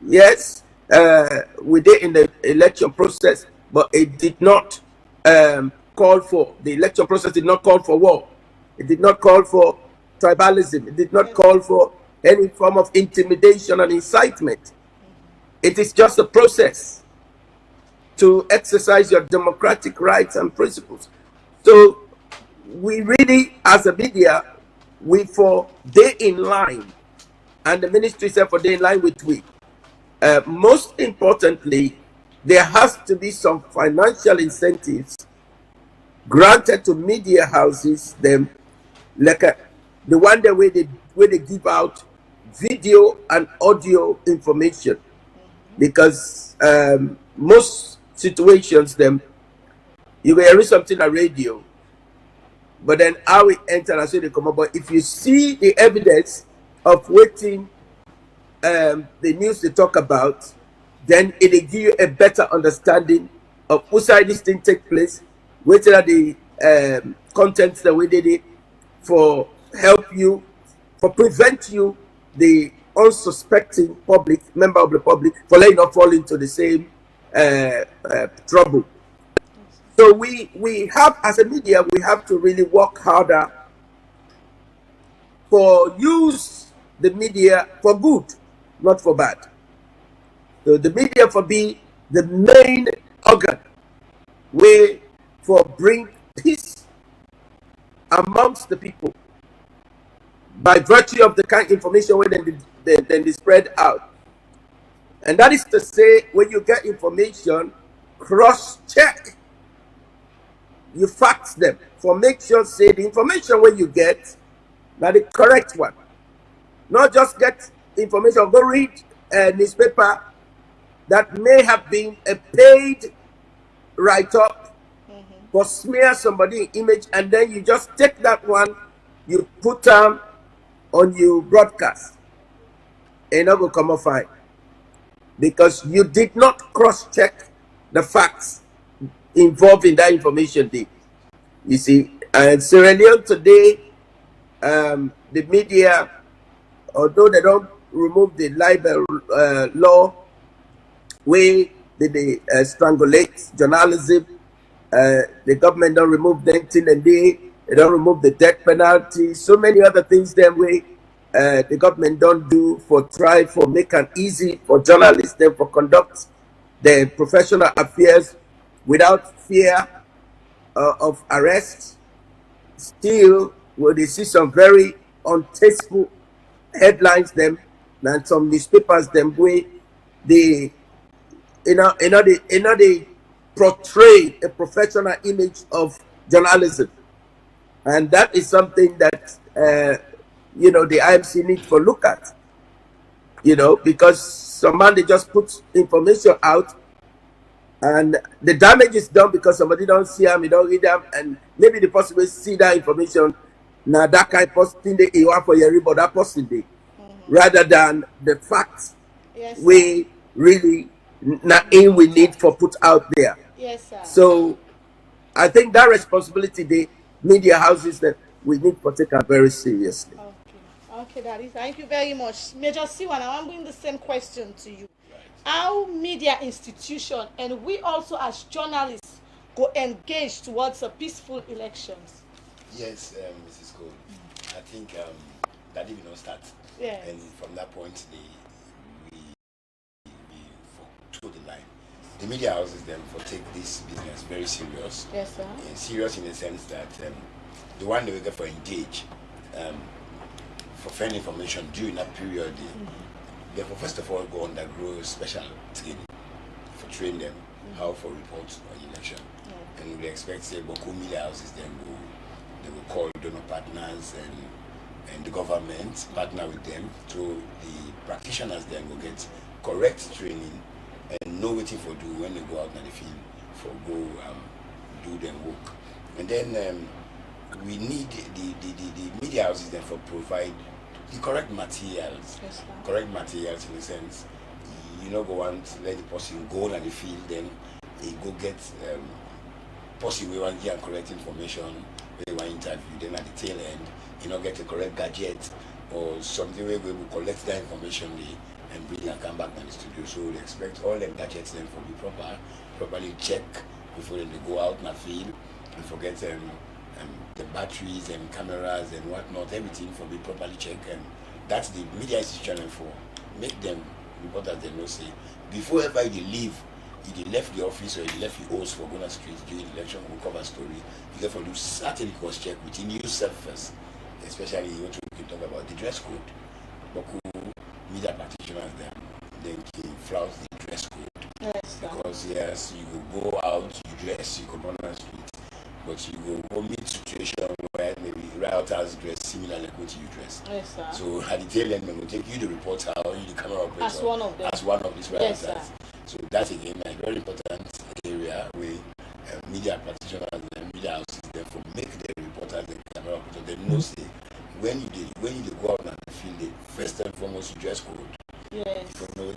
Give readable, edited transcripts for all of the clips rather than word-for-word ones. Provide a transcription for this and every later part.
Yes, we did in the election process, but it did not call for, the election process did not call for war. It did not call for tribalism. It did not call for any form of intimidation and incitement. It is just a process to exercise your democratic rights and principles. So we really, as a media, we for day in line, and the ministry said for day in line with we. Most importantly, there has to be some financial incentives granted to media houses, them like the one that where they give out video and audio information, because most situations them you will hear something on radio, but then how it enter and say they come up. But if you see the evidence of waiting the news they talk about, then it will give you a better understanding of whose side this thing take place, what are the contents that we did it for help you, for prevent you, the unsuspecting public, member of the public, for letting not fall into the same trouble. So we have, as a media, we have to really work harder for use the media for good, not for bad. So the media for be the main organ way for bring peace amongst the people by virtue of the kind of information where they spread out. And that is to say, when you get information, cross-check. You fact them for make sure say the information when you get now the correct one. Not just get information, go read a newspaper that may have been a paid write-up for smear somebody image, and then you just take that one, you put on your broadcast, and it will come off fine. Because you did not cross-check the facts involved in that information day. You see, and Sierra Leone today, the media, although they don't remove the libel law, where they strangulate journalism, the government don't remove the thing, and they don't remove the death penalty, so many other things that way the government don't do for try for make it easy for journalists then for conduct their professional affairs without fear of arrest. Still, when they see some very untasteful headlines, them and some newspapers, them way they they portray a professional image of journalism, and that is something that the IMC need to look at. Because some man they just put information out, and the damage is done because somebody don't see them, you don't read them, and maybe the person will see that information. Now that kind of person they want for your but that person they rather than the facts we really we need for put out there. Yes, sir. So I think that responsibility the media houses that we need to take very seriously. Okay, Daddy. Thank you very much. Major C1, I want to bring the same question to you. How media institution and we also as journalists go engage towards a peaceful elections? Yes, Mrs. Cole. I think that did not start. Yes. And from that point, we to the line. The media houses them for take this business very serious. Yes, sir. And serious in the sense that the one they will get for engage for fair information during that period, they first of all go undergo special training for train them how for reports on election. And we expect say Boku media houses they will call donor partners and the government partner with them, so the practitioners then will get correct training and know what for do when they go out in the field for go do them work. And then we need the media houses then for provide the correct materials. Yes, correct materials in the sense go want let the person go on the field, then he go get person we want to get correct information, we want interview, then at the tail end get the correct gadget or something where we will collect that information and bring and come back to the studio. So they expect all them gadgets them to be properly check before they go out in the field, and forget the batteries and cameras and whatnot, everything for be properly checked. And that's the media institution for make them reporters they know say before ever you leave, you left the office or you left the host for going on street during the election or cover story, you have to do certain cross check within yourself first, especially what we can talk about the dress code. Boku media practitioners then can flout the dress code. Yes, sir. Because yes, you will go out, you dress, you come on the street, but you go meet situation where maybe rioters dress similar like what you dress. Yes, sir. So at the tail end, we will take you the reporter or you the camera operator as one of them. As one of these rioters. Yes, so that's again a very important area where media practitioners and media houses therefore make the reporters the camera operator. They know say when you go out and feel the first and foremost you dress code. Yes. You don't know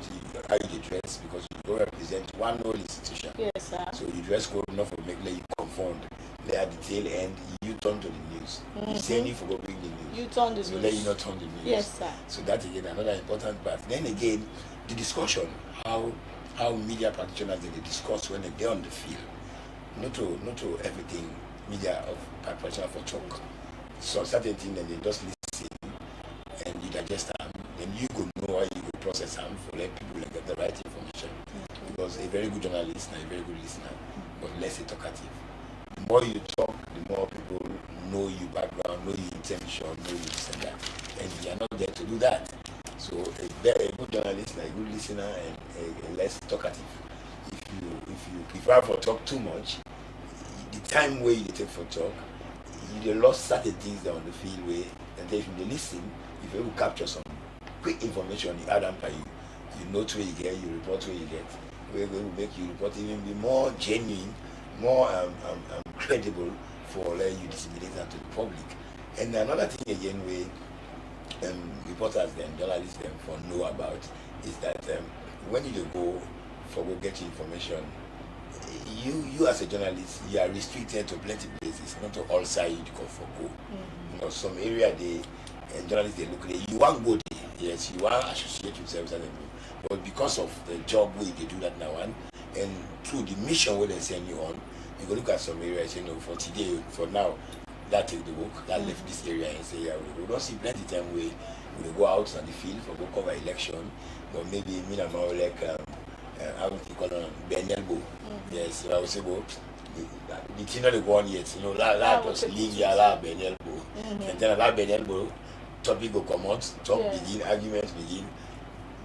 how you dress because you go represent one whole institution. Yes, sir. So you dress code not for make you confound. Then at the tail end you turn to the news. You say you forgot bring the news. You turn the so news. let you not turn the news. Yes, sir. So that's again another important part. Then again, the discussion, how media practitioners they discuss when they're on the field. Not to everything media of practitioners for talk. So certain things that they just listen and you digest them, then you go know how you go process them for let people get the right information. Because a very good journalist and a very good listener, but less a talkative. The more you talk, the more people know your background, know your intention, know your this and that. And you are not there to do that. So a good journalist, a good listener, and a less talkative. If you have to talk too much, the time where you take for talk, you lost certain things down the field where, and if you listen, if you will capture some quick information, you add on by you note where you get, you report where you get, where will make you report even be more genuine, more credible for letting you disseminate that to the public. And another thing again where reporters and journalists them for know about is that when you go get your information, you as a journalist, you are restricted to plenty places, not to all sides you go for go. You know, some area journalists they look at you want go there, yes, you want associate yourself with them, but because of the job way they do that now and through the mission where they send you on, you go look at some areas, you know, for today, for now, that take the work, that left this area and say, yeah, we don't see plenty time where we go out on the field for go cover election, but maybe me and my like how would you call it Ben elbow. Yes, I would say well, the thing not the one yet, you know, that was league yeah, Ben elbow. And then that Ben elbow topic go come out, talk begin, arguments begin.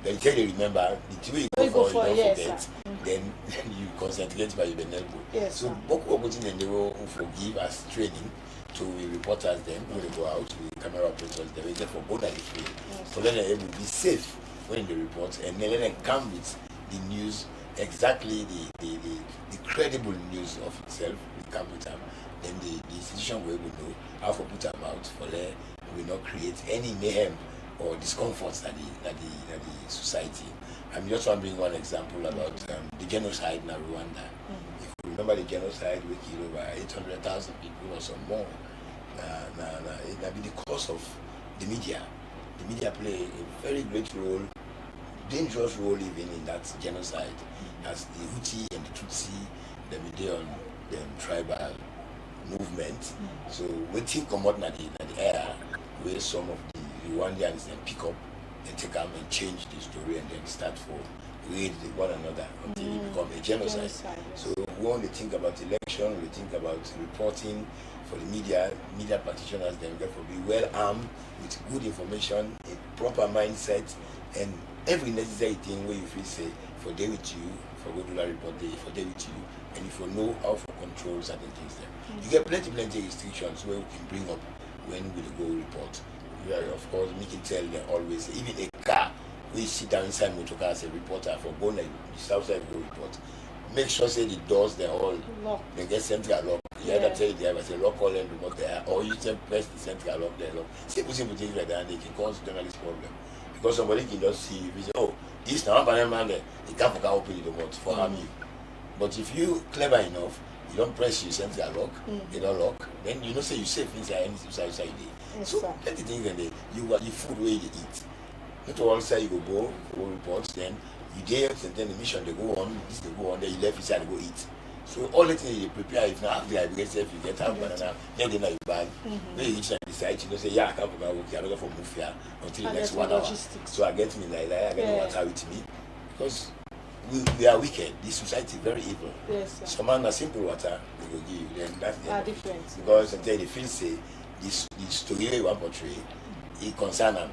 Then you tell you remember the two you go for you don't forget, then you concentrate by your Ben elbow. Yes, so Boku Ogutin and they will forgive as training to reporters then when they go out with camera operators, they're ready for both at the field. So then they will be safe when they report and then they come with the news, exactly the credible news of itself, we come with them. Then the institution will know how to put them out for there will not create any mayhem or discomforts at the society. I'm just want to bring one example about the genocide in Rwanda. If you remember the genocide, we killed over 800,000 people or some more. It will be the cause of the media. The media play a very great role, dangerous role even in that genocide, as the Hutu and the Tutsi, the Median, the tribal movement. So we think come out in the air where some of the Rwandans then pick up and take them and change the story and then start for raid one another until it become a genocide. So we want to think about election, we think about reporting for the media practitioners, then therefore be well armed with good information, a proper mindset, and every necessary thing where you feel say for day with you, for go do that report day, for day with you, and if you know how to control certain things there. You get plenty restrictions where we can bring up when we go report. Yeah, of course, we can tell them always, even a car, we sit down inside motor car as a reporter for go like the south side go report. Make sure say the doors they're all locked. They get central lock. You either tell the driver say lock all and remote there, or you just press the central lock there lock. Simple things like that, and they can cause journalist problem. Because somebody can just see if you say, oh, this now man there, they can't open the remote for harm you. But if you clever enough, you don't press your central lock, they don't lock, then you know say you safe inside there. So plenty things and you food where you eat. Not all say you go reports, then you dare, and then the mission they go on, this they go on, then you left inside, they go eat. So all the things you prepare, if not after I get if you get out banana, then you buy. Then you each time decide, say, yeah, I can't go work, I'm not for move here until the next 1 hour. So I get me like that, I get no matter with me. Because we are wicked, this society is very evil. Yes, some man a simple water, they will give you, then that's the difference. Because until they feel say this story you want to portray, it concern them.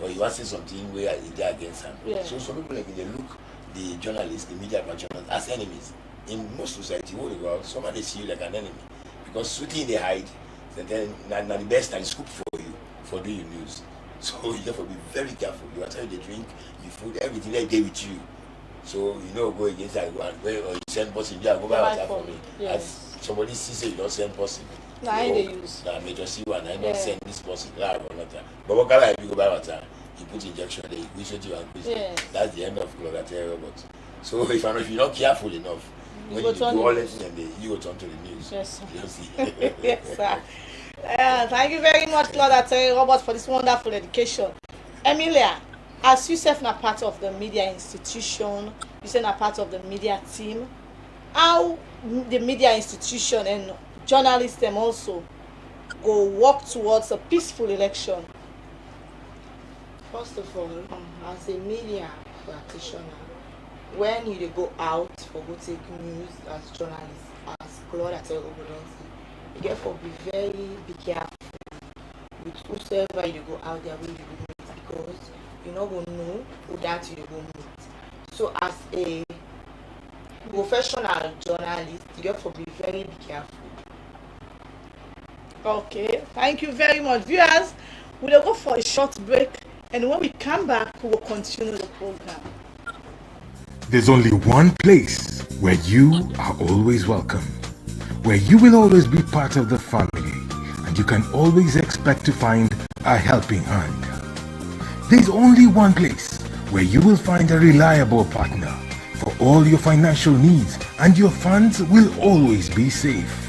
Or you want to say something where they are against them. So some people like they look the journalists, the media journalists as enemies. In most society, somebody see you like an enemy. Because shooting they hide, and then now the best time scoop for you for doing news. So you have to be very careful. You water you drink, you food, everything they day with you. So you know go against that or you send person, yeah, go buy water for me. As somebody sees you don't send person. Now they use. Now major see one, I don't send this person water. But what color if you go buy water, you put injection there, you push it to and that's the end of chlorotherapy robot. So if you're not careful enough, when you do all this and you go turn to the news. Yes, sir. Yes, sir. Thank you very much, Claudia Robert, for this wonderful education. Emilia, as you said, are part of the media institution, you said are part of the media team. How the media institution and journalists them also go work towards a peaceful election? First of all, as a media practitioner, when you go out for go take news as journalists, as Claudia tell you get for be careful with whosoever you go out there with you meet, because you not gonna know who that you go meet. So as a professional journalist, you get for be very careful. Okay, thank you very much. Viewers, we'll go for a short break, and when we come back, we will continue the program. There's only one place where you are always welcome, where you will always be part of the family, and you can always expect to find a helping hand. There's only one place where you will find a reliable partner for all your financial needs, and your funds will always be safe.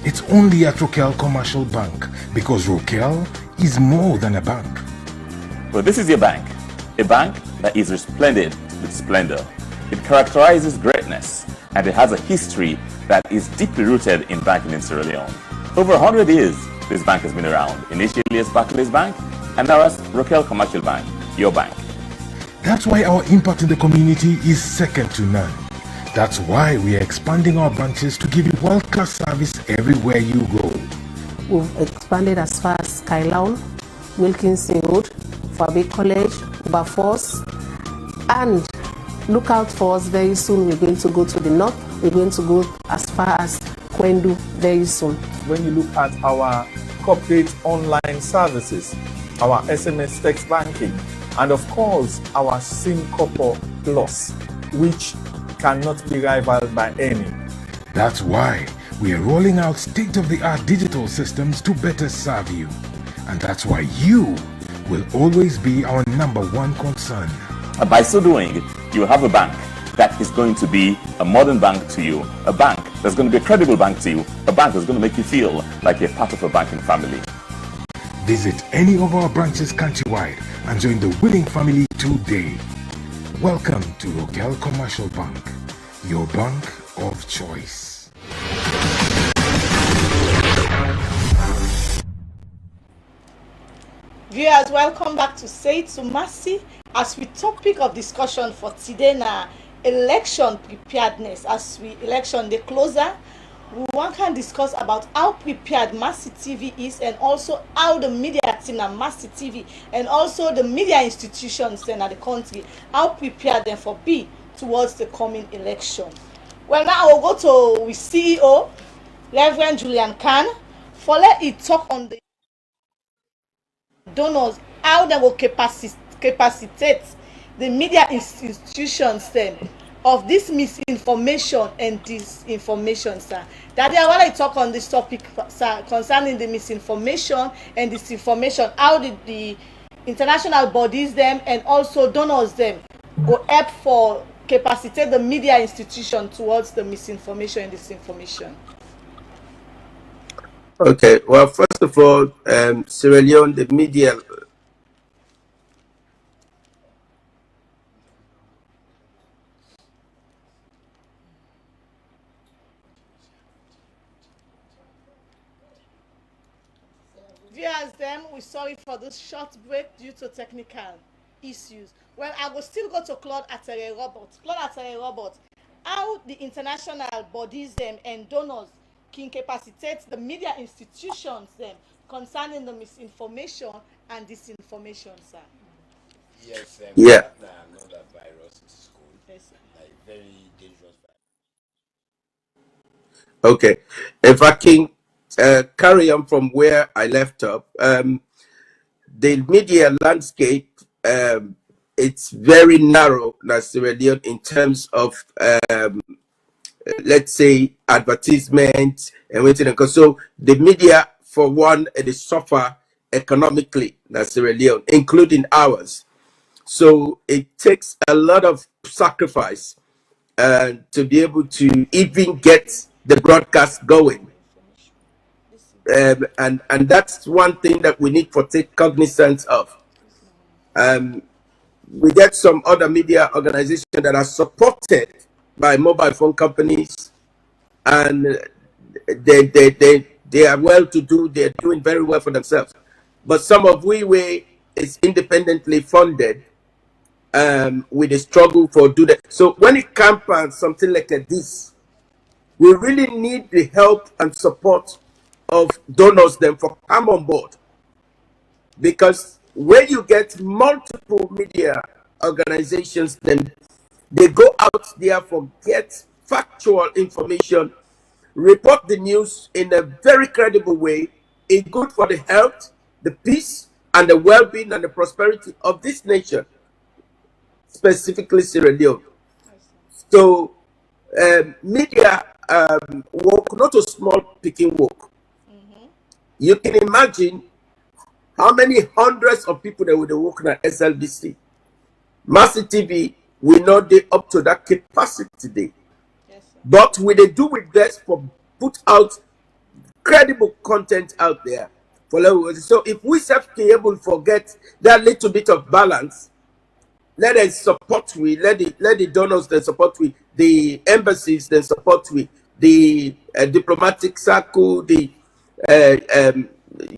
It's only at Rokel Commercial Bank, because Rokel is more than a bank. Well, this is your bank, a bank that is resplendent with splendor. It characterizes greatness, and it has a history that is deeply rooted in banking in Sierra Leone. Over 100 years, this bank has been around, initially as Barclays Bank, and now as Rokel Commercial Bank, your bank. That's why our impact in the community is second to none. That's why we are expanding our branches to give you world-class service everywhere you go. We've expanded as far as Skylawn, Wilkinson Road, Fabi College, Bafors, and look out for us very soon. We're going to go to the north. We're going to go as far as Kwendu very soon. When you look at our corporate online services, our SMS text banking, and of course our SimCopper Plus, which cannot be rivaled by any. That's why we are rolling out state-of-the-art digital systems to better serve you. And that's why you will always be our number one concern. And by so doing, you will have a bank that is going to be a modern bank to you, a bank that's going to be a credible bank to you, a bank that's going to make you feel like you're part of a banking family. Visit any of our branches countrywide and join the winning family today. Welcome to Rokel Commercial Bank, your bank of choice. Viewers, welcome back to Say It to Mercy, as we topic of discussion for today now, election preparedness. As we election the closer, we want to discuss about how prepared Mercy TV is, and also how the media team at Mercy TV and also the media institutions in the country, how prepared them for be towards the coming election. Well, now I will go to with CEO Reverend Julian Khan for let it talk on the donors, how they will capacitate the media institutions then of this misinformation and disinformation, sir. That I want to talk on this topic, sir, concerning the misinformation and disinformation. How did the international bodies them and also donors them go help for capacitate the media institution towards the misinformation and disinformation? Okay, well, first of all, Sierra Leone, the media viewers them, we're sorry for this short break due to technical issues. Well, I will still go to Claude Atere Robert. Claude Atere Robert, how the international bodies them and donors can capacitate the media institutions them concerning the misinformation and disinformation, sir. Yes, Yeah. Another virus in school, Yes, sir. like very dangerous virus. Okay. If I can carry on from where I left up, the media landscape, it's very narrow, Nasirelion, in terms of, let's say, advertisement and waiting. So the media, for one, they suffer economically, Nasirelion, including ours. So it takes a lot of sacrifice to be able to even get the broadcast going. And that's one thing that we need to take cognizance of. We get some other media organizations that are supported by mobile phone companies, and they are well to do. They're doing very well for themselves. But some of we is independently funded with a struggle for do that. So when it comes to something like this, we really need the help and support of donors then for come on board. Because when you get multiple media organizations, then they go out there for get factual information, report the news in a very credible way. It's good for the health, the peace, and the well-being and the prosperity of this nation, specifically Sierra Leone. So media work, not a small picking work. You can imagine how many hundreds of people that would have worked at SLBC. Mercytv will not be up to that capacity today. Yes, sir. But we they do with best for put out credible content out there. So if we self be able to forget that little bit of balance, let us support let the donors then support the embassies then support the diplomatic circle, the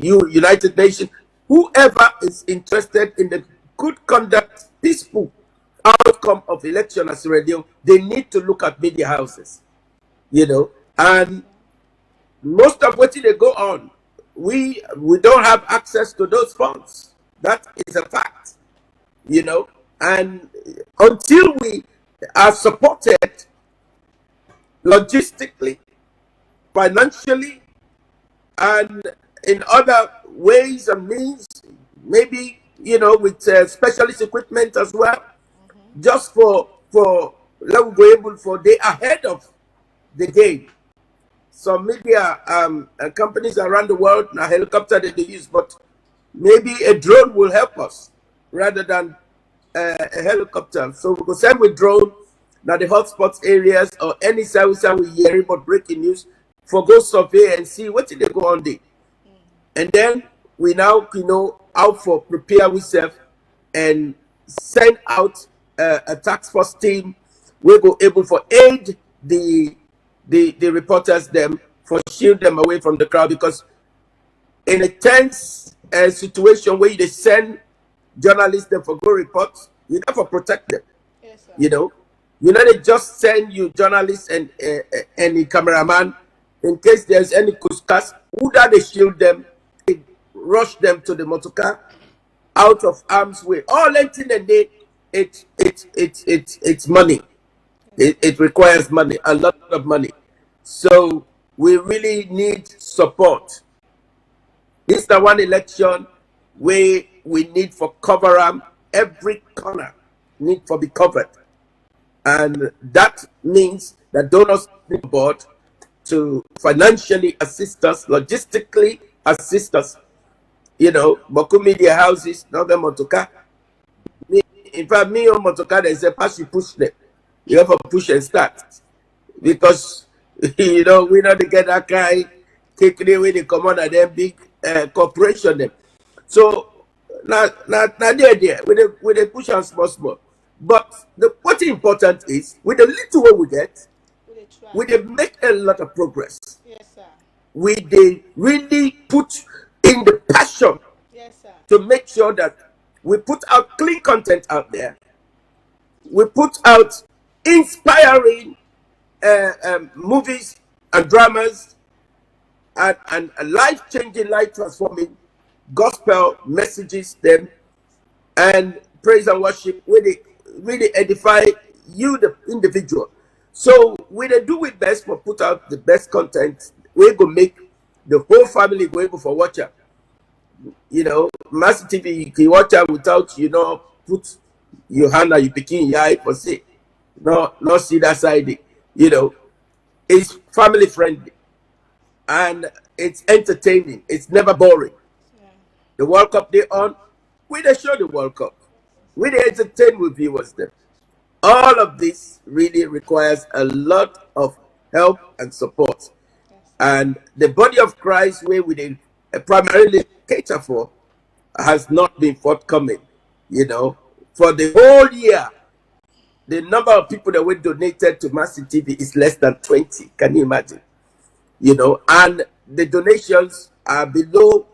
United Nations, whoever is interested in the good conduct, peaceful outcome of election as radio, they need to look at media houses, and most of what they go on, we don't have access to those funds. That is a fact, and until we are supported logistically, financially, and in other ways and means, maybe with specialist equipment as well, just for let me go able for they ahead of the game. Some media companies around the world now helicopter that they use, but maybe a drone will help us rather than a helicopter. So we go send with drone now the hotspots areas or any side we hear about breaking news for go survey and see what did they go on there. And then we now out for prepare ourselves and send out a task force team. We go able for aid the reporters them for shield them away from the crowd, because in a tense situation where they send journalists them for go report, you have to protect them. Yes, sir. They just send you journalists and the cameraman in case there's any kuskas. Who that they shield them, they rush them to the motorcar out of harm's way. All anything and it's money. It requires money, a lot of money. So we really need support. This is the one election where we need for cover every corner need for be covered. And that means that donors on board to financially assist us, logistically assist us. Boku media houses, not the motoka. In fact, me on motoka, they say, pass you push them. You have to push and start. Because, we don't get that kind, taking away the command of them big corporation. Them. So, now there, with the push and small. But what's important is, with the little way we get, we they make a lot of progress. Yes, sir. They really put in the passion Yes, sir. to make sure that we put out clean content out there. We put out inspiring movies and dramas and life-changing, life-transforming gospel messages them, and praise and worship where they really edify you, the individual. So we they do it best for put out the best content. We go make the whole family go able for watch out. You know, Master TV, you can watch out without, put your hand and you picking your eye for say. No, not see that side. You know, it's family friendly and it's entertaining. It's never boring. The World Cup they on, we they show the World Cup. We they entertain with viewers them. All of this really requires a lot of help and support. And the body of Christ, where we they primarily cater for, has not been forthcoming. You know, for the whole year, the number of people that were donated to Mercytv is less than 20. Can you imagine? You know, and the donations are below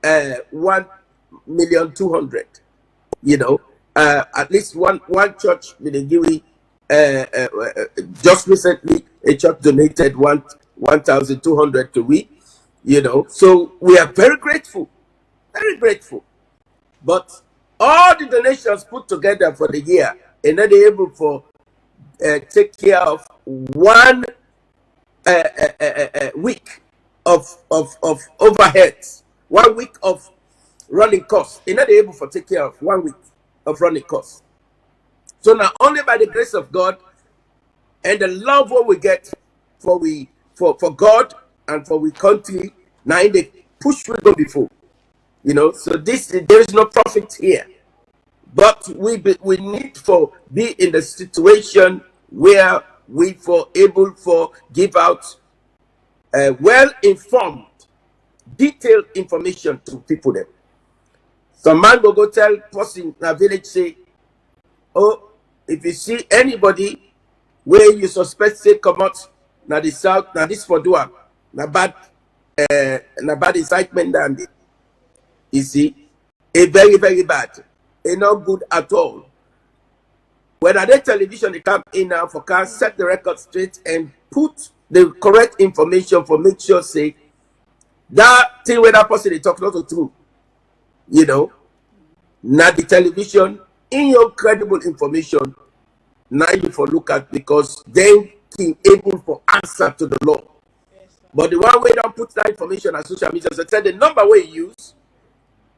1,200,000. You know, at least one church with a Dewey just recently a church donated 1,200 to we. You know, so we are very grateful, very grateful. But all the donations put together for the year are not able for take care of one week of overheads, 1 week of running costs. They're not able for take care of 1 week of running costs. So now only by the grace of God and the love what we get for God and for we country, now in the push we go before. You know, so there is no profit here. But we need for be in the situation where we for able for give out well-informed, detailed information to people there. Some man will go tell person in a village say, oh, if you see anybody where you suspect say come out now the south, now this for doing na bad incitement down there. You see, a very, very bad. A not good at all. When I did television, they come in now for can set the record straight and put the correct information for make sure say that thing where that person they talk not the truth. You know, now the television in your credible information now you for look at because then king able for answer to the law. But the one way don't put that information on social media, so tell the number we use.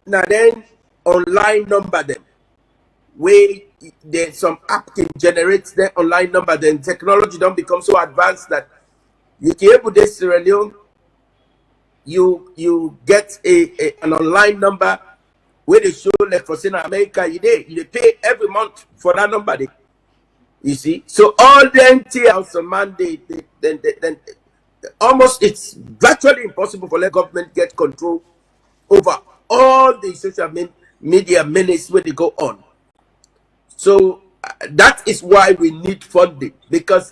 Now then online number them. Where there's some app can generate the online number, then technology don't become so advanced that you can able this Sierra Leone, you get an online number where they show like for in America you pay every month for that number. You see, so all the NTL some mandate then almost it's virtually impossible for the government get control over all the social media minutes where they go on. So that is why we need funding, because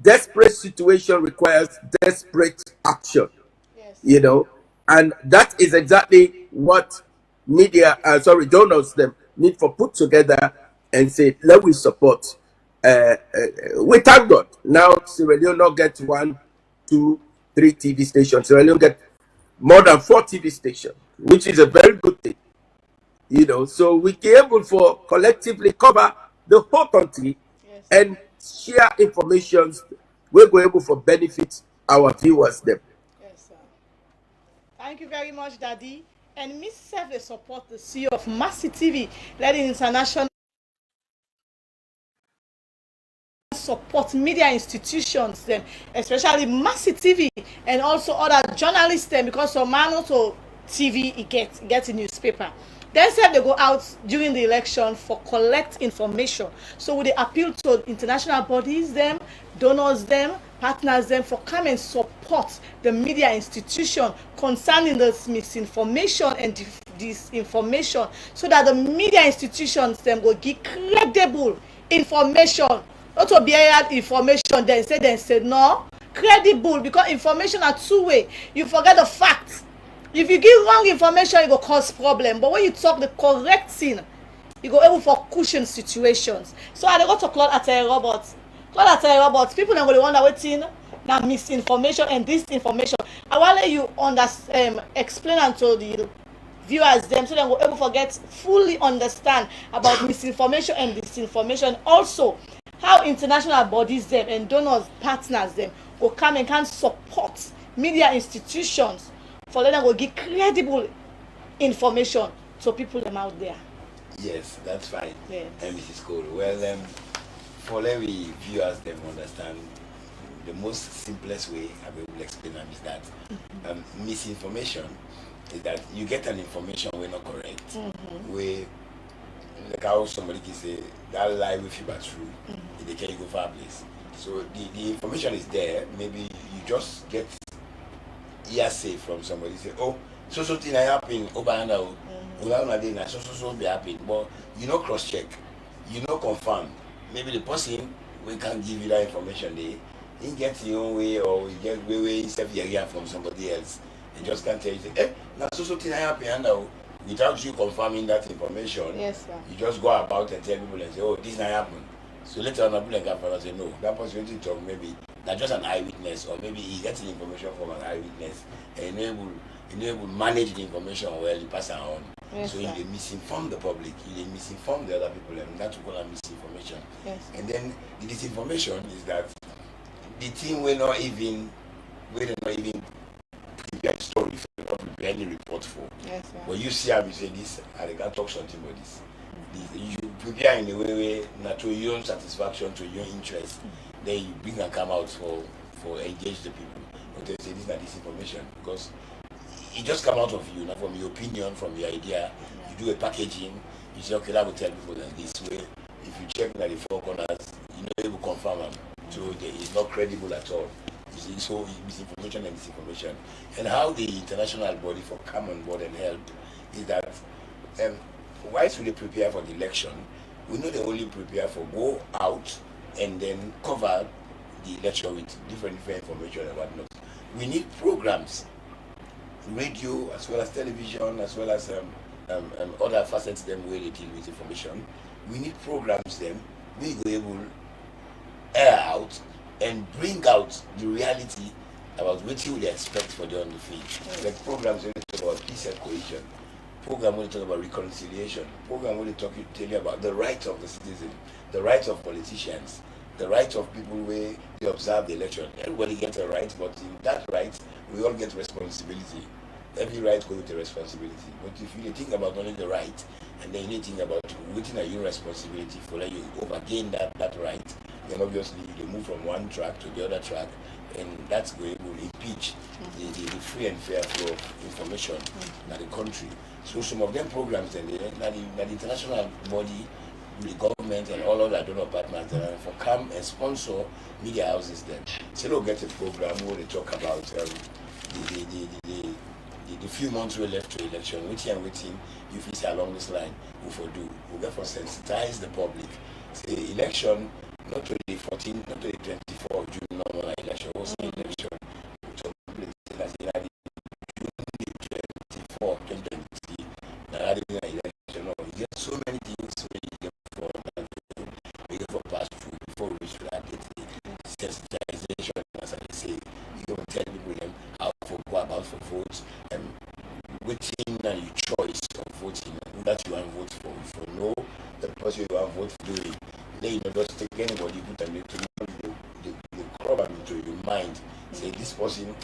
desperate situation requires desperate action. Yes. You know, and that is exactly what donors them need for put together and say, let we support. We thank God. Now Sierra Leone not get 1, 2, 3 TV stations. Sierra Leone get more than 4 TV stations, which is a very good thing. You know, so we can able for collectively cover the whole country. Yes. And share information. We're going able for benefit our viewers them. Yes, sir. Thank you very much, Daddy. And Miss Seve support the CEO of Mercytv, letting international support media institutions them, especially Mercytv and also other journalists them, because some man also TV it gets a newspaper. Then said they go out during the election for collect information. So we appeal to international bodies them, donors them, partners them for come and support the media institution concerning this misinformation and disinformation, so that the media institutions them will give credible information. Not to be information then say no credible, because information are two-way. You forget the facts If you give wrong information, it will cause problem. But when you talk the correct thing, you go able for cushion situations. So I go to Claude Atelier Robots. Claude Atelier Robots, people don't go wonder waiting now misinformation and disinformation. I want let you explain unto the viewers them so they will able forget fully understand about misinformation and disinformation. Also, how international bodies them and donors partners them will come and can support media institutions for them will give credible information to people them out there. Yes, that's fine. Yes. Mrs. Cole. Well, for let we viewers them understand, the most simplest way I will explain them is that misinformation is that you get an information we're not correct. Where like how somebody can say that lie with you but true, they can go far place. So the information is there. Maybe you just get hearsay from somebody say, oh, so thing I happen over and out. So be happen, but you know cross check, you know confirm. Maybe the person we can give you that information they get your own way or you get way instead of hearing from somebody else. They just can't tell you say, now so thing I happen and now without you confirming that information. Yes, sir. You just go about and tell people and say, oh, this not happen. So later on people like that say no, that person will talk maybe that's just an eyewitness, or maybe he gets the information from an eyewitness and enable manage the information well, he pass it on. Yes, so sir. they misinform the public, they misinform the other people, and that's what we call misinformation. Yes. And then the disinformation is that the thing we're not even prepare story for, not prepare any report for. Yes, sir. But you see how we say this, and they can't talk something about this. You prepare in a way not to your own satisfaction, to your interest, then you bring and come out for engage the people. But they say this is not disinformation because it just come out of you, not from your opinion, from your idea. You do a packaging, you say, okay, that will tell people that this way. If you check that the four corners, you know they will confirm them. So it's not credible at all. You see, so misinformation and disinformation. And how the international body for come on board and help is that whilst we prepare for the election, we know they only prepare for go out and then cover the election with different information and whatnot. We need programs, radio as well as television, as well as other facets them where they deal with information. We need programs them we go able air out and bring out the reality about what you would expect for them on the field. Like programs where they talk about peace and cohesion, program where they talk about reconciliation, program where they tell you about the rights of the citizen, the rights of politicians, the rights of people where they observe the election. Everybody gets a right, but in that right, we all get responsibility. Every right goes with a responsibility. But if you think about only the right, and then you think about waiting at your responsibility for that you overgain that right, then obviously you move from one track to the other track, and that's going to impeach the free and fair flow of information in the country. So some of them programs and the international body, the government and all other donor partners for come and sponsor media houses then. So they'll get a program where they talk about the few months we left to election, waiting, if you say along this line, we for do, we get for sensitize the public. Say election, not to the 14, not to the 24 of June, normal election, was the election. So June the 24, 2020, that is an election. No, you get so many things where you get for pass through before we reach that sensitization, as I say. You don't tell people them how to go about for votes and waiting and your choice of voting that you want to vote for no the person you want to vote for doing. Then you know just take anybody put them into the crop into your mind. Say this person,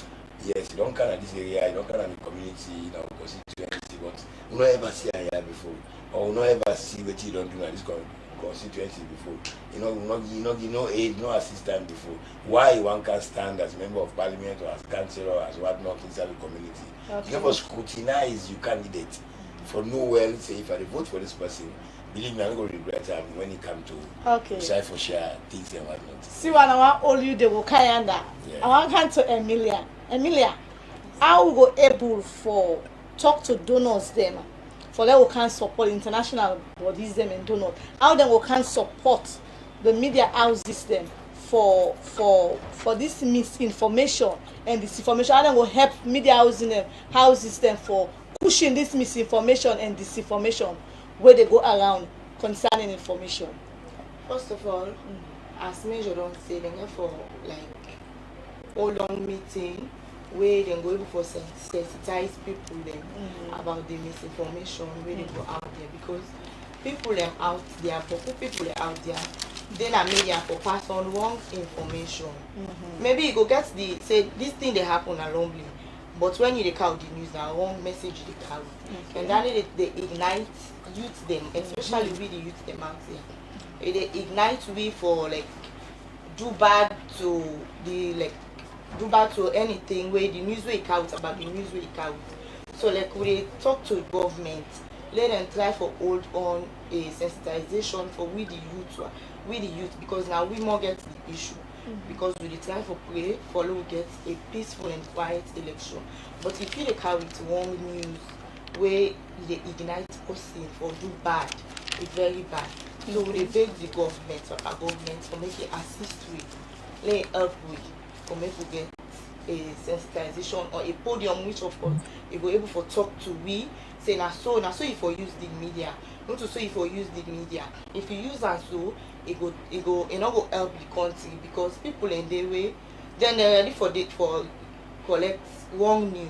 yes, you don't kind of this area, you don't kind of the community, you know, constituency, but you don't ever see a here before, or you don't ever see what you don't do at this constituency before. You know aid, no assistance before. Why one can stand as member of parliament or as councillor or as whatnot inside the community? Okay. You have to scrutinize your candidate for no well say if I vote for this person, believe me, I'm going to regret when it comes to decide for share things and whatnot. See what I want all you they will carry under. I want to come to Emilia. Emilia, how we go able for talk to donors them for them we can support international bodies them and donors. How then we can support the media houses them for this misinformation and disinformation, how dem go help media houses them for pushing this misinformation and disinformation wey dey go around concerning information. First of all, as Major don say, dem get for like hold on meeting wey dem go able for sensitize people dem about the misinformation wey dey go out there, because people dem out there, boku people dem out there, dey na media for pass on wrong information. Maybe you go get the say this thing dey happen alongly, but when you dey carry the news, na wrong message you dey carry, and that dey ignite youth dem, especially we the youth dem out there. It dey ignite we for like do bad to anything where the news wey out about the news wey out. So like we dey talk to government, let them try for hold on a sensitization for we the youth, because now we more get the issue, because we dey try for pray for we get a peaceful and quiet election. But if you dey carry it wrong news where they ignite person for do bad, it's very bad. So we dey beg the government or our government for make it assist with, let help with for make we get a sensitization or a podium which of course you go able for talk to we say na so you for use the media, not to say you for use the media. If you use and so it not go help the country, because people in the way then they're ready for collect wrong news,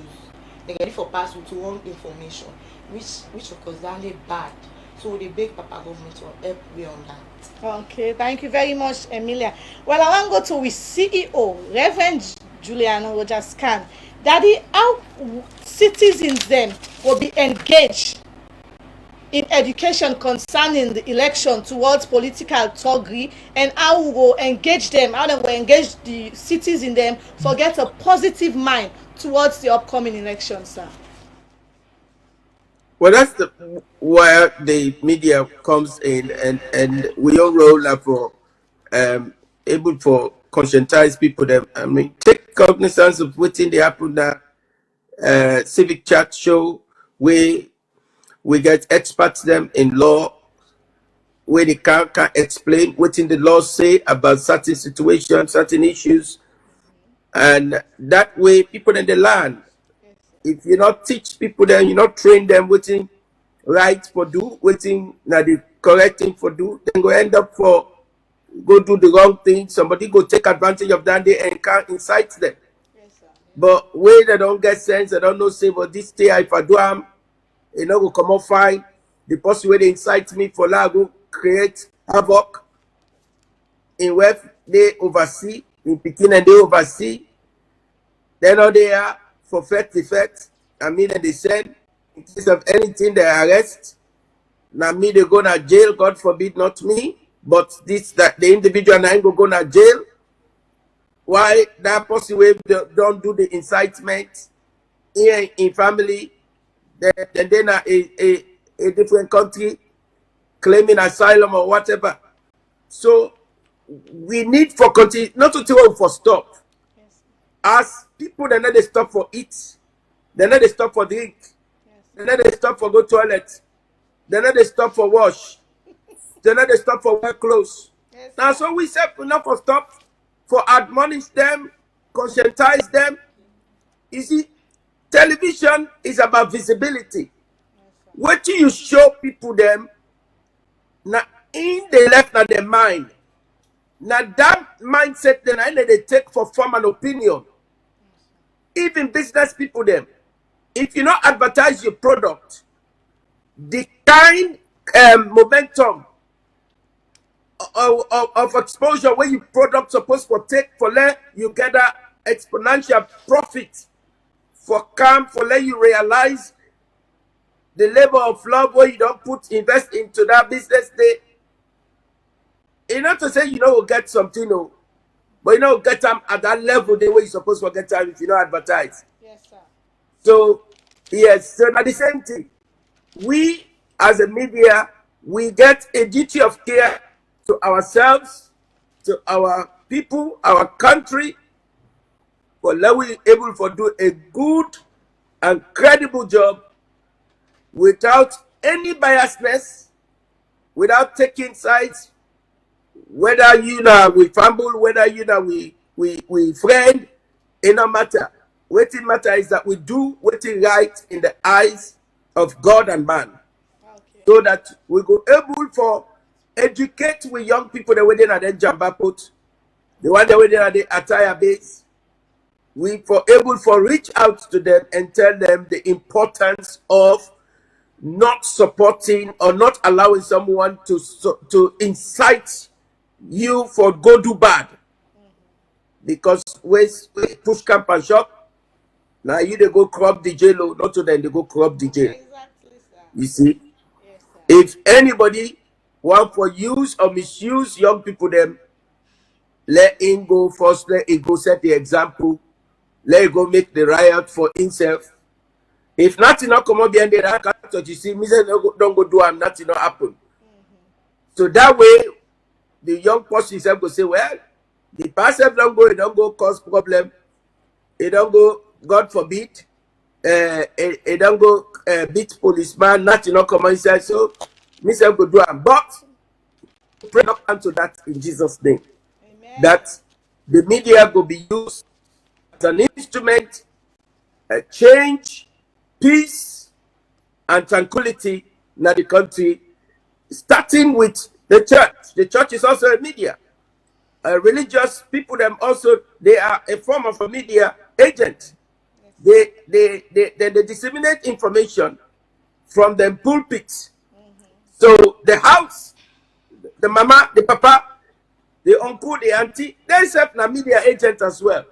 they're ready for pass with wrong information, which of course that bad. So they beg Papa government to help me on that. Okay, thank you very much, Emilia. Well, I want to go to with CEO, Reverend Julian Rogers Khan. Daddy, how citizens then will be engaged in education concerning the election towards political thuggery, and how we will engage them, how they will engage the cities in them for get a positive mind towards the upcoming election, sir. Well, that's where the media comes in, and we all roll up for able for conscientize people. Them, I mean, take cognizance of what's in the happen now. Civic chat show where we get experts them in law, where they can explain what in the law say about certain situations, certain issues, and that way people in the land. If you not teach people them, you not train them waiting right for do, waiting now the correct thing for do, then go end up for go do the wrong thing. Somebody go take advantage of that day and can't incite them. But where they don't get sense, they don't know say, but this day if I do you know, go come up fine. The person where they incite me for now go create havoc in where they oversee, in Pekin and they oversee. They're not there for fact effect. I mean, and they said in case of anything they arrest. Now me they go to jail, God forbid not me, but this that the individual now go to jail. Why that person where don't do the incitement here in family, then a different country claiming asylum or whatever. So we need for continue not to tell for stop. As people they not they stop for eat, they not they stop for drink, they not they stop for go toilet, they not they stop for wash, they not they stop for wear clothes. Now so we say not for stop for admonish them, conscientize them. You see, television is about visibility. What do you show people them now in the left of their mind? Now that mindset then I they take for form and opinion. Even business people them, if you not advertise your product, the kind momentum of exposure where your product supposed to take for let you get that exponential profit for let you realize the labor of love where you don't invest into that business day. You know to say you know will get something, no, but you know get them at that level the way you're supposed to get them if you don't advertise. Yes, sir. So yes, so at the same thing, we as a media, we get a duty of care to ourselves, to our people, our country, for let we able to do a good and credible job without any biasness, without taking sides, whether you know we fumble, whether you know we friend, it no matter. What it matter is that we do what is right in the eyes of God and man, so that we go able for educate with young people the way they are the jamba put, the one the way they are the attire base. We for able for reach out to them and tell them the importance of not supporting or not allowing someone to incite you for go do bad, because when push camp and shop. Now you they go corrupt the jail, not to them they go corrupt the jail. Exactly, sir. You see, Yes, sir. if anybody want for use or misuse young people, them let him go first. Let him go set the example. Let him go make the riot for himself. If nothing not come up behind the riot, you see, me say don't go do, and nothing not happen. So that way, the young person himself go say, well, the person don't go cause problem. It don't go, God forbid, it don't go beat policeman, nothing not come inside. So, myself go do it. But pray up unto that in Jesus' name. Amen. That the media will be used as an instrument, change, peace, and tranquility in the country, starting with the church. The church is also a media. Religious people, them also, they are a form of a media agent. They disseminate information from the pulpits. So the house, the mama, the papa, the uncle, the auntie, they serve a media agent as well.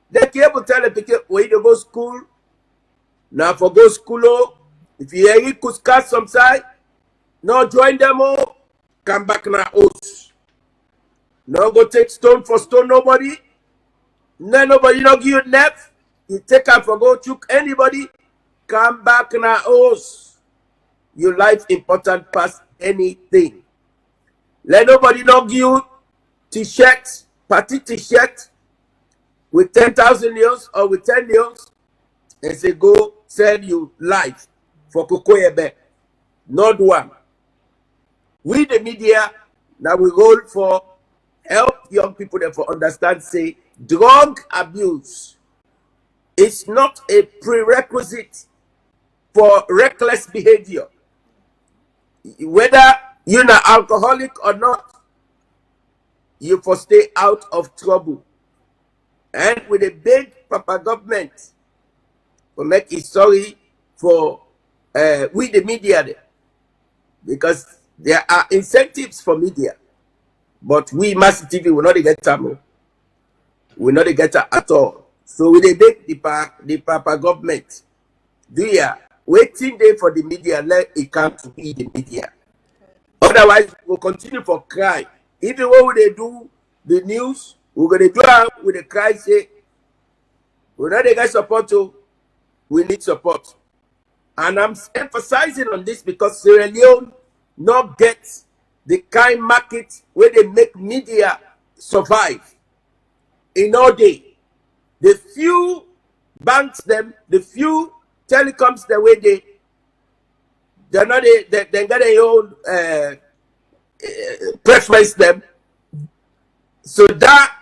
They can able to tell the people where you go school. Now for go school, oh, if you hear you could cast some side, no join them all, come back now house. No go take stone for stone nobody. No nobody no give you left. You take out for go choke anybody, come back now house. Your life important past anything. Let nobody not give you t-shirt, party t-shirt with 10,000 euros or with 10 euros and say go sell you life for Kokoyebe. Not one. We the media now we roll for help young people therefore understand, say drug abuse is not a prerequisite for reckless behavior. Whether you're an alcoholic or not, you for stay out of trouble. And with a big Papa government, we make it sorry for we the media there, because there are incentives for media, but we Mercytv will not get them. We not get it at all. So we they make the Papa government do ya waiting there for the media, let it come to be the media. Otherwise, we'll continue for cry. Even when they do the news, we're gonna do it with the cry, say, we're not get support to, we need support. And I'm emphasizing on this because Sierra Leone not get the kind market where they make media survive in all day. The few banks them, the few telecoms the way they're not they got their own preference them. So that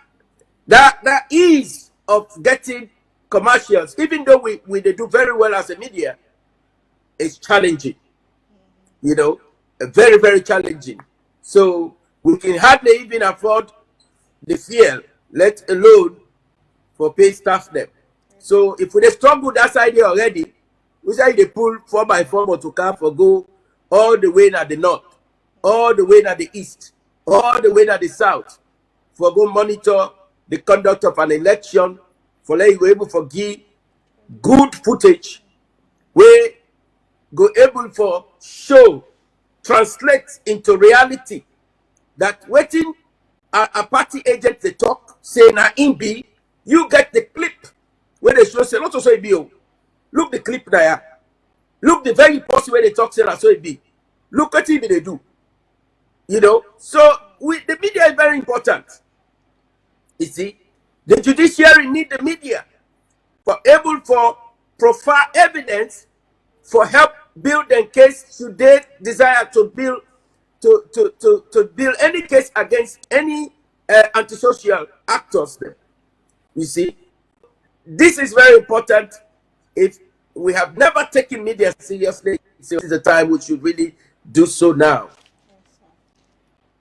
ease of getting commercials, even though we they do very well as a media, is challenging. You know, very, very challenging. So we can hardly even afford the fuel, let alone for pay staff them. So if we struggle that side here already, we say they pull 4x4 to car for go all the way to the north, all the way to the east, all the way to the south, for go monitor the conduct of an election, for let you able to give good footage, where go able for show, translate into reality that waiting a party agent they talk, say na in be, you get the clip where they show say not so it be. Look the clip there. Look the very post where they talk say so it be. Look what even they do. You know, so the media is very important. You see, the judiciary need the media for able for profile evidence for help build and case should they desire to build to build any case against any antisocial actors there. You see, this is very important. If we have never taken media seriously, this is the time we should really do so now.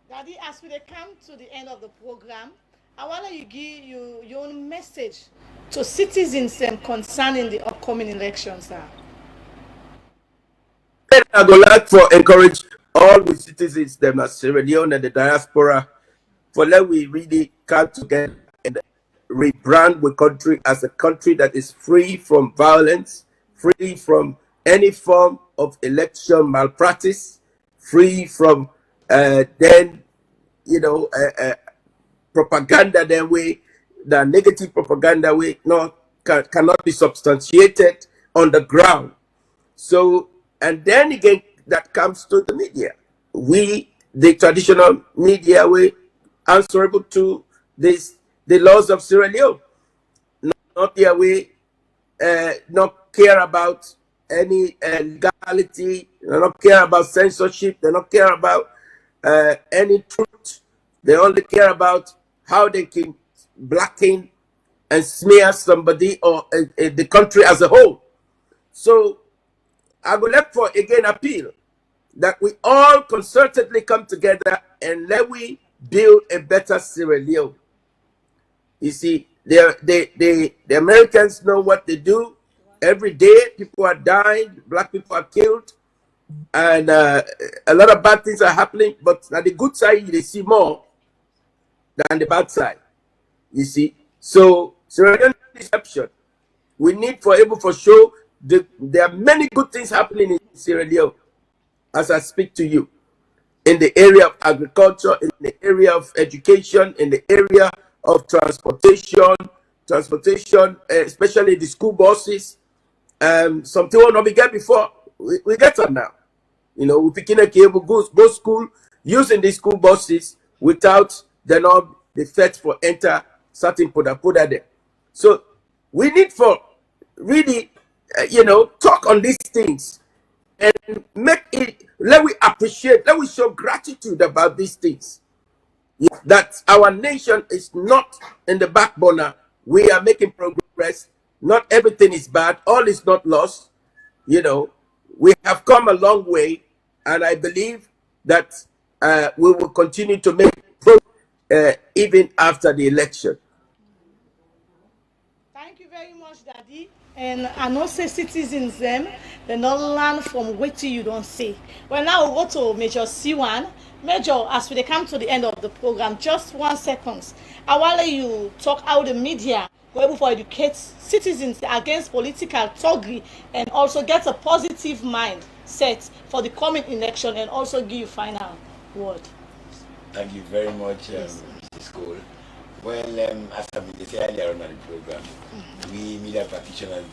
Daddy, as we come to the end of the program, I want to give you your own message to citizens concerning the upcoming elections. I would like to encourage all the citizens, them as Sierra Leone and the diaspora, for let we really come together and rebrand the country as a country that is free from violence, free from any form of election malpractice, free from propaganda that way, the negative propaganda way cannot be substantiated on the ground. So, and then again, that comes to the media. We, the traditional media, we answerable to the laws of Sierra Leone. Not their way, not care about any legality, they don't care about censorship, they don't care about any truth. They only care about how they can blacken and smear somebody or the country as a whole. So I would like for again appeal that we all concertedly come together and let we build a better Sierra Leone. You see, the Americans know what they do. Every day, people are dying, black people are killed, and a lot of bad things are happening. But on the good side, they see more than the bad side. You see, so Sierra Leone is exception. We need for able for show there are many good things happening in Sierra Leone as I speak to you, in the area of agriculture, in the area of education, in the area of transportation, especially the school buses. Something will not be get before. We get them now. You know, we picking a cable, go school using the school buses without the not the fed for enter certain put there. So we need for really, talk on these things and make it, let we appreciate, let we show gratitude about these things. That our nation is not in the back burner. We are making progress. Not everything is bad. All is not lost. You know, we have come a long way, and I believe that we will continue to make progress even after the election. Thank you very much, Daddy. And I know say citizens they not learn from what you don't say. Well, now we'll go to Major C1. Major, as we come to the end of the program, just 1 second. I want to let you talk how the media go able to educate citizens against political thuggery and also get a positive mindset for the coming election and also give you final word. Thank you very much, Mrs. Cole. Well, as I said earlier on the program, we media practitioners,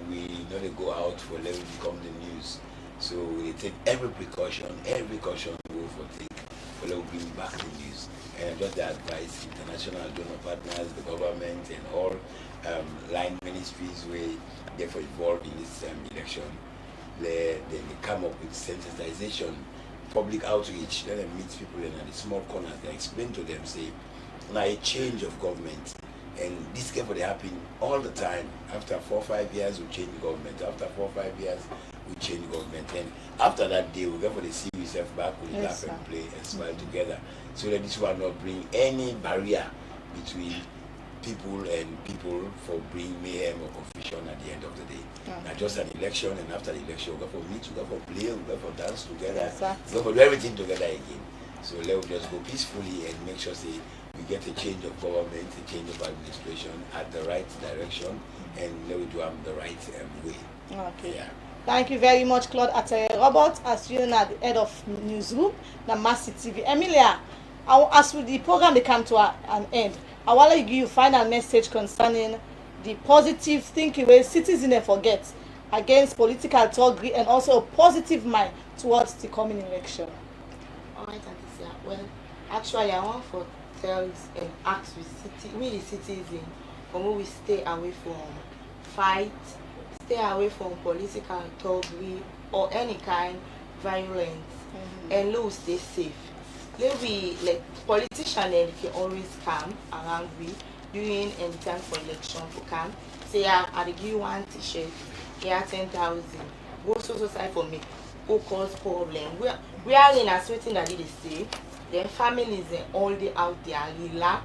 we know go out for let it become the news. So we take every precaution we will take for let bring back the news. And just the advice, international donor partners, the government, and all line ministries where they are involved in this election. They come up with sensitization, public outreach, let them meet people in the small corners, they explain to them, say, now a change of government, and this can happen all the time. After 4 or 5 years, we change the government. After 4 or 5 years, we change the government. And after that day, we go for the see yourself back, we laugh and play and smile together. So that this will not bring any barrier between people and people for bringing mayhem or confusion at the end of the day. Now just an election, and after the election, we go for meet, we go for play, we go for dance together, we go for do everything together again. So let's just go peacefully and make sure say we get a change of government, a change of administration at the right direction, and let we do them the right way. Okay. Yeah. Thank you very much, Claude Robert, as you know, at the head of newsroom, the Mercy TV. Emilia, as with the program they come to an end, I want to give you a final message concerning the positive thinking where citizens forget against political thuggery and also a positive mind towards the coming election. All right, Auntie. Well, actually, I want to tell and ask we the citizens, we stay away from fight, stay away from political thuggery or any kind violence, and low stay safe. Let we like politicians and can always come around we during any time for election to come. Say I give you one t-shirt, here 10,000. Go so side for me. Go cause problem. We are in a certain that they say. Then families and all they out there relax,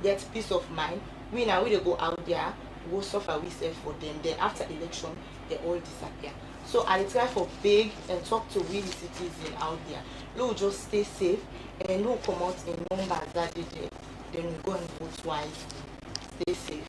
get peace of mind. We now we go out there, go suffer we self for them. Then after election, they all disappear. So I try for big and talk to really citizens out there. We'll just stay safe and we'll come out in numbers that day. Then we go and vote twice. Stay safe.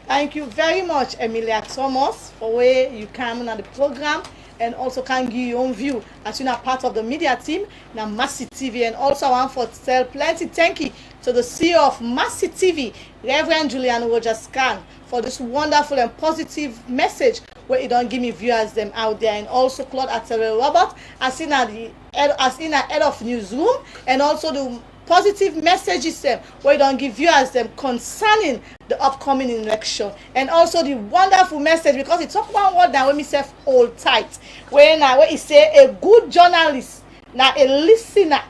Thank you very much, Emilia Thomas, for where you come on the program and also can give your own view as you are part of the media team now Mercy TV. And also I want to tell plenty thank you to the CEO of Mercy TV, Reverend Julian Rogers Khan, for this wonderful and positive message where he don't give me viewers them out there, and also Claude Atterell Robert as in the head of newsroom, and also the positive messages them where you don't give viewers them concerning the upcoming election, and also the wonderful message because it talk one word that when me say hold tight when he say a good journalist now a listener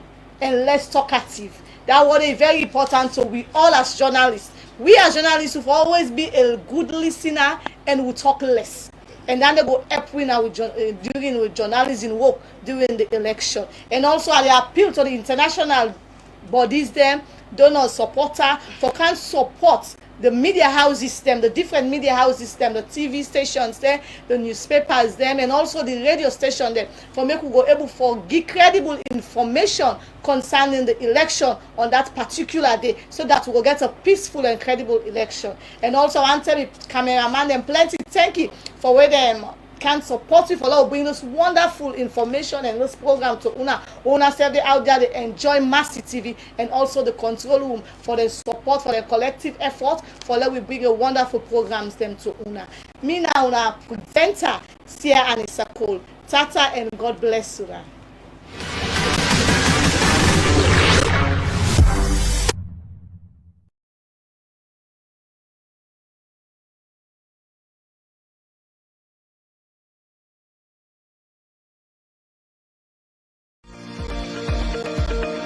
and less talkative. That word is very important. So we all as journalists, we as journalists will always be a good listener and we talk less. And then they go help we now during with journalism work during the election. And also I appeal to the international bodies them, donor supporter for can support the media houses them, the different media houses them, the TV stations them, the newspapers them, and also the radio station them, for make we go able for give credible information concerning the election on that particular day, so that we will get a peaceful and credible election. And also I want to tell the cameraman them plenty thank you for where them can support you for love bring this wonderful information and this program to Una serve out there. They enjoy Mercy TV and also the control room for the support for the collective effort for let we bring a wonderful programs them to Una. Me now Una presenter Sia Anissa Cole. Tata and God bless Una.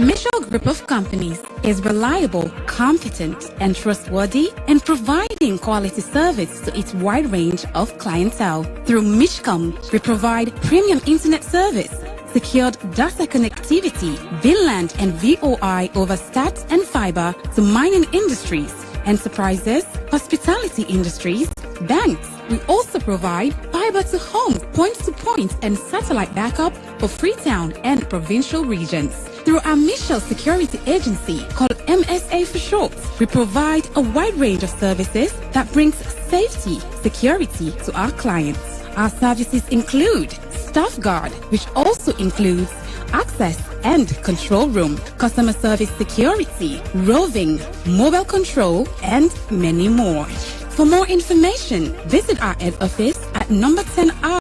Mitchell Group of Companies is reliable, competent, and trustworthy in providing quality service to its wide range of clientele. Through Mitchcom, we provide premium internet service, secured data connectivity, VLAN and VOI over stats and fiber to mining industries, enterprises, hospitality industries, banks. We also provide fiber to home, point-to-point, and satellite backup for Freetown and provincial regions. Through our Mitchell Security Agency, called MSA for short, we provide a wide range of services that brings safety, security to our clients. Our services include Staff Guard, which also includes access and control room, customer service security, roving, mobile control, and many more. For more information, visit our head office at number 10R